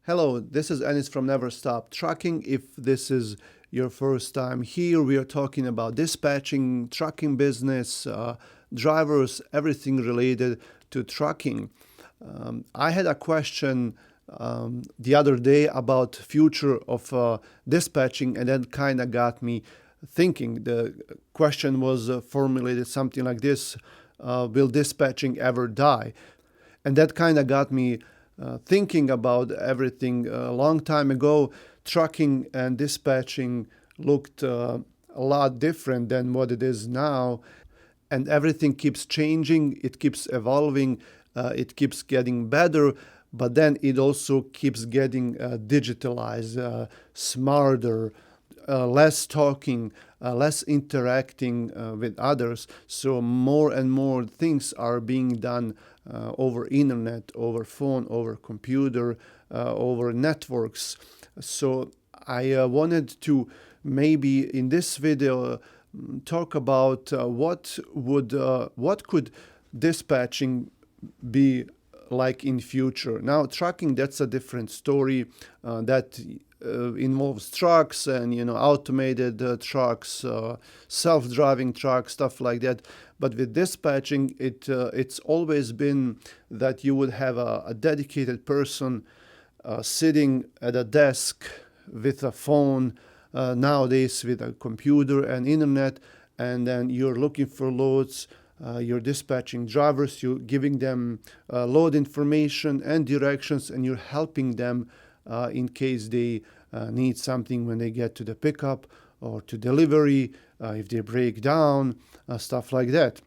Hello, this is Anis from Never Stop Trucking. If this is your first time here, we are talking about dispatching, trucking business, drivers, everything related to trucking. I had a question the other day about future of dispatching, and that kind of got me thinking. The question was formulated something like this: Will dispatching ever die? And that kind of got me thinking about everything. A long time ago, trucking and dispatching looked a lot different than what it is now, and everything keeps changing, it keeps evolving, it keeps getting better, but then it also keeps getting digitalized, smarter, less talking, less interacting with others. So more and more things are being done over internet, over phone, over computer, over networks. So I wanted to maybe in this video talk about what could dispatching be like in future. Now trucking, that's a different story. That involves trucks and automated trucks, self-driving trucks, stuff like that. But with dispatching, it's always been that you would have a dedicated person sitting at a desk with a phone, nowadays with a computer and internet, and then you're looking for loads. You're dispatching drivers, you're giving them load information and directions, and you're helping them in case they need something when they get to the pickup or to delivery, if they break down, stuff like that.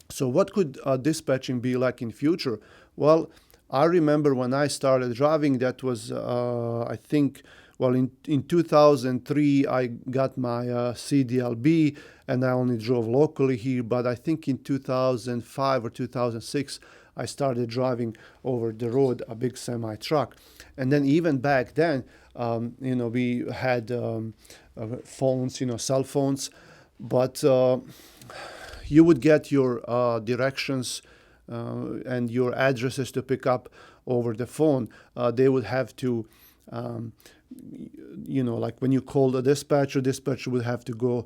So what could dispatching be like in future? Well, I remember when I started driving, that was, I think, well, in 2003, I got my CDLB, and I only drove locally here. But I think in 2005 or 2006, I started driving over the road a big semi truck. And then even back then, we had phones, cell phones, but you would get your directions and your addresses to pick up over the phone. They would have to like when you call the dispatcher would have to go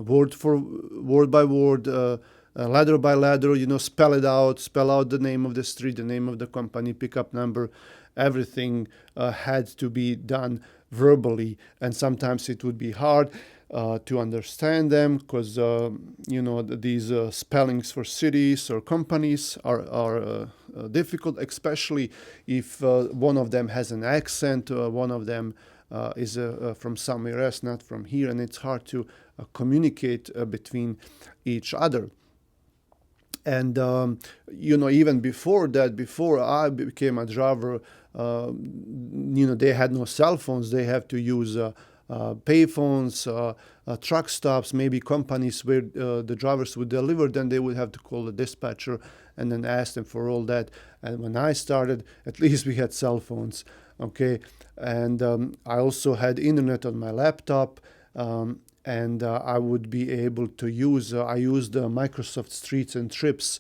word by word, ladder by ladder, spell out the name of the street, the name of the company, pickup number. Everything had to be done verbally, and sometimes it would be hard to understand them because these spellings for cities or companies are difficult, especially if one of them has an accent, one of them is from somewhere else, not from here, and it's hard to communicate between each other. And even before that, before I became a driver, they had no cell phones. They have to use payphones, truck stops, maybe companies where the drivers would deliver. Then they would have to call the dispatcher and then ask them for all that. And when I started, at least we had cell phones. Okay, and I also had internet on my laptop. And I would be able to use, I used Microsoft Streets and Trips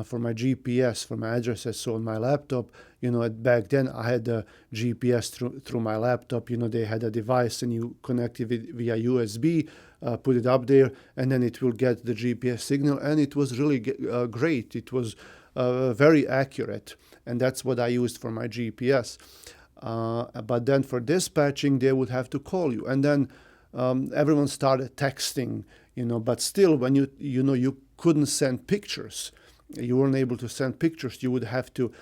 for my GPS, for my addresses. So on my laptop, back then I had a GPS through my laptop. They had a device and you connect it via USB, put it up there, and then it will get the GPS signal. And it was really great. It was very accurate. And that's what I used for my GPS. But then for dispatching, they would have to call you. And then everyone started texting, but still when you couldn't send pictures. You weren't able to send pictures. You would have to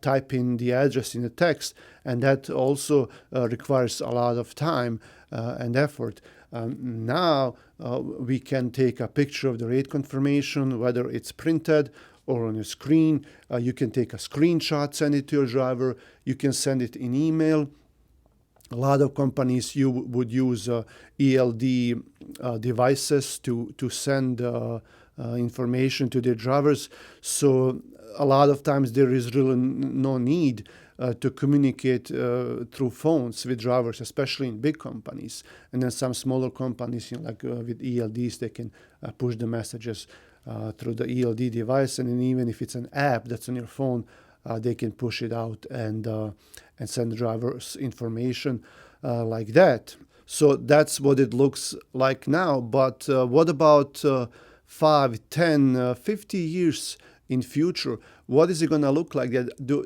type in the address in the text, and that also requires a lot of time and effort. Now we can take a picture of the rate confirmation, whether it's printed or on a screen. You can take a screenshot, send it to your driver. You can send it in email. A lot of companies would use ELD devices to send information to their drivers. So a lot of times there is really no need to communicate through phones with drivers, especially in big companies. And then some smaller companies, like with ELDs, they can push the messages through the ELD device. And then even if it's an app that's on your phone, they can push it out and send the drivers information like that. So that's what it looks like now. But what about 5, 10, 50 years in future? What is it going to look like?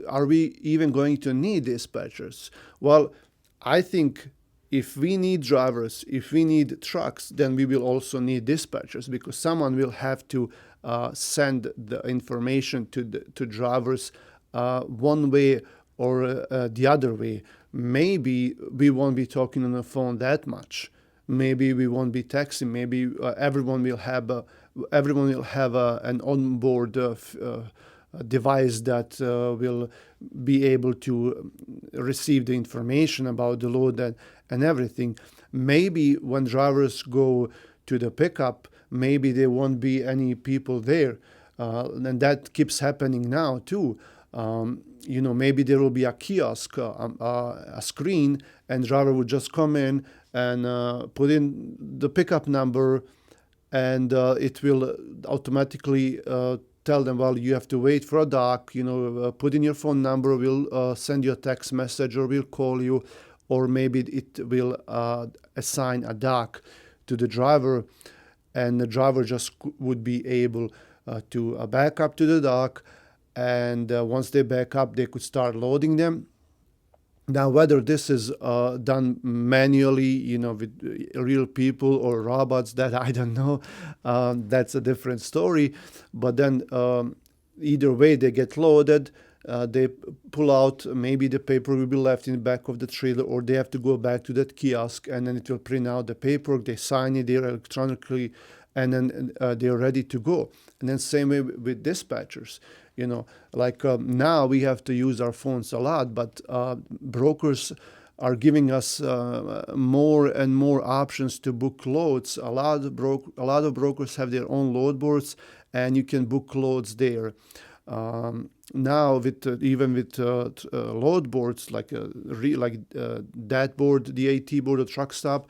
Are we even going to need dispatchers? Well, I think if we need drivers, if we need trucks, then we will also need dispatchers, because someone will have to send the information to drivers one way or the other way. Maybe we won't be talking on the phone that much. Maybe we won't be texting. Maybe everyone will have an onboard device that will be able to receive the information about the load and everything. Maybe when drivers go to the pickup, maybe there won't be any people there, and that keeps happening now too. Maybe there will be a kiosk, a screen, and driver would just come in and put in the pickup number, and it will automatically tell them, well, you have to wait for a dock, put in your phone number, we'll send you a text message, or we'll call you, or maybe it will assign a dock to the driver, and the driver just would be able to back up to the dock, and once they back up, they could start loading them. Now, whether this is done manually, with real people or robots, that I don't know. That's a different story. But then either way, they get loaded. They pull out, maybe the paper will be left in the back of the trailer, or they have to go back to that kiosk, and then it will print out the paperwork. They sign it there electronically, and then they're ready to go. And then same way with dispatchers. Now we have to use our phones a lot, but brokers are giving us more and more options to book loads. A lot of brokers have their own load boards, and you can book loads there. Now, even with load boards like that board, the AT board, or Truck Stop,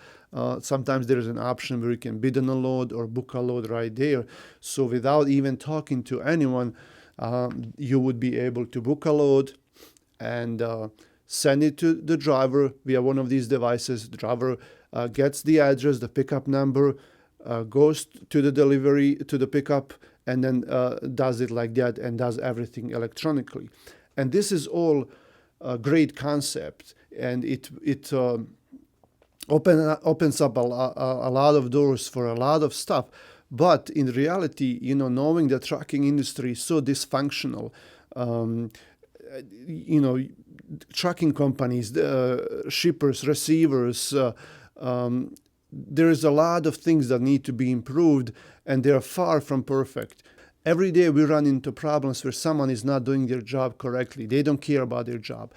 sometimes there is an option where you can bid on a load or book a load right there. So without even talking to anyone, you would be able to book a load and send it to the driver via one of these devices. The driver gets the address, the pickup number, goes to the delivery, to the pickup, and then does it like that and does everything electronically. And this is all a great concept, and it opens up a lot of doors for a lot of stuff. But in reality, knowing the trucking industry is so dysfunctional, trucking companies, shippers, receivers, there is a lot of things that need to be improved, and they are far from perfect. Every day we run into problems where someone is not doing their job correctly. They don't care about their job.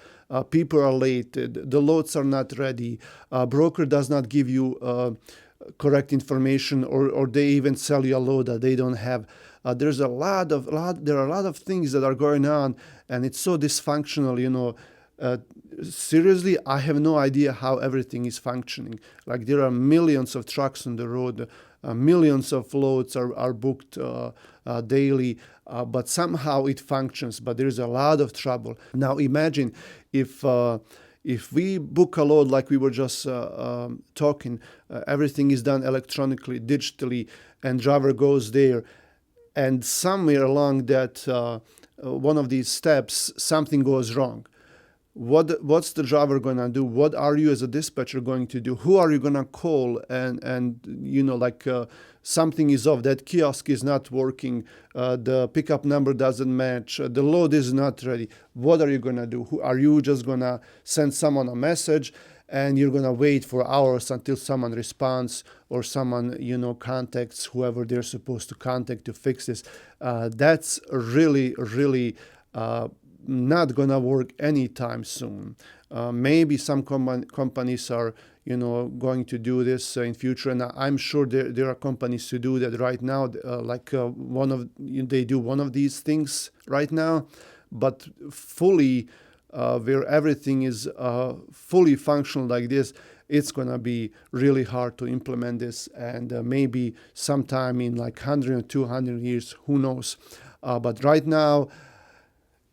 People are late. The loads are not ready. Broker does not give you correct information, or they even sell you a load that they don't have. There are a lot of things that are going on, and it's so dysfunctional. Seriously, I have no idea how everything is functioning. Like, there are millions of trucks on the road, millions of loads are booked daily, but somehow it functions. But there's a lot of trouble. Now imagine if we book a load like we were just talking, everything is done electronically, digitally, and driver goes there, and somewhere along that one of these steps, something goes wrong. What's the driver going to do? What are you as a dispatcher going to do? Who are you going to call? And something is off. That kiosk is not working. The pickup number doesn't match. The load is not ready. What are you going to do? Are you just going to send someone a message and you're going to wait for hours until someone responds, or someone, contacts whoever they're supposed to contact to fix this? That's really, really not gonna work anytime soon. Maybe some companies are, going to do this in future, and I'm sure there are companies who do that right now. They do one of these things right now, but fully, where everything is fully functional like this, it's gonna be really hard to implement this, and maybe sometime in like 100 or 200 years, who knows? But right now,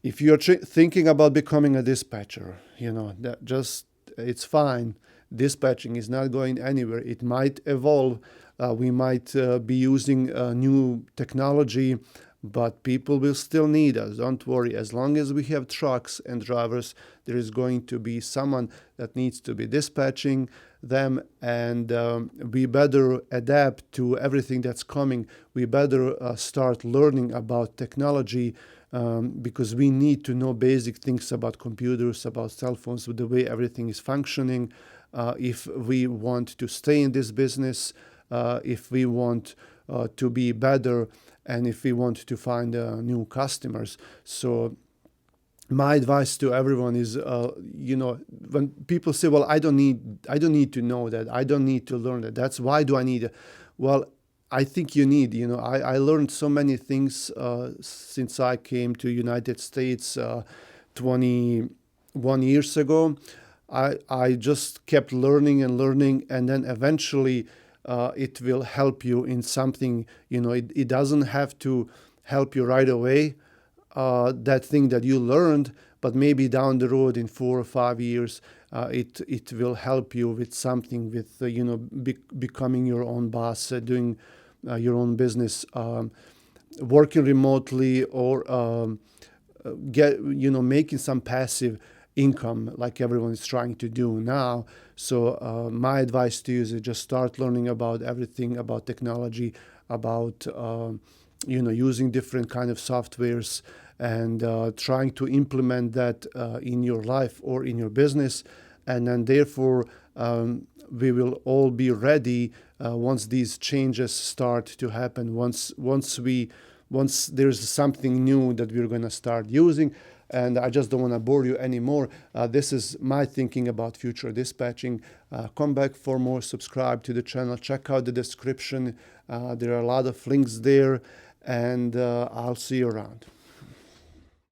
If you're thinking about becoming a dispatcher, that just it's fine. Dispatching is not going anywhere. It might evolve. We might be using new technology, but people will still need us. Don't worry. As long as we have trucks and drivers, there is going to be someone that needs to be dispatching them, and we better adapt to everything that's coming. We better start learning about technology, because we need to know basic things about computers, about cell phones, the way everything is functioning. If we want to stay in this business, if we want to be better, and if we want to find new customers. So my advice to everyone is, when people say, well, I don't need to know that, I don't need to learn that, that's why do I need it? Well, I think you need, I learned so many things since I came to United States 21 years ago. I just kept learning and learning, and then eventually it will help you in something. It doesn't have to help you right away, that thing that you learned, but maybe down the road in 4 or 5 years, it will help you with something, with becoming your own boss, doing your own business, working remotely, or making some passive income like everyone is trying to do now. So my advice to you is to just start learning about everything, about technology, about using different kind of softwares, and trying to implement that in your life or in your business. And then therefore we will all be ready once these changes start to happen, once there's something new that we're going to start using. And I just don't want to bore you anymore. This is my thinking about future dispatching. Come back for more, subscribe to the channel, check out the description. There are a lot of links there, and I'll see you around.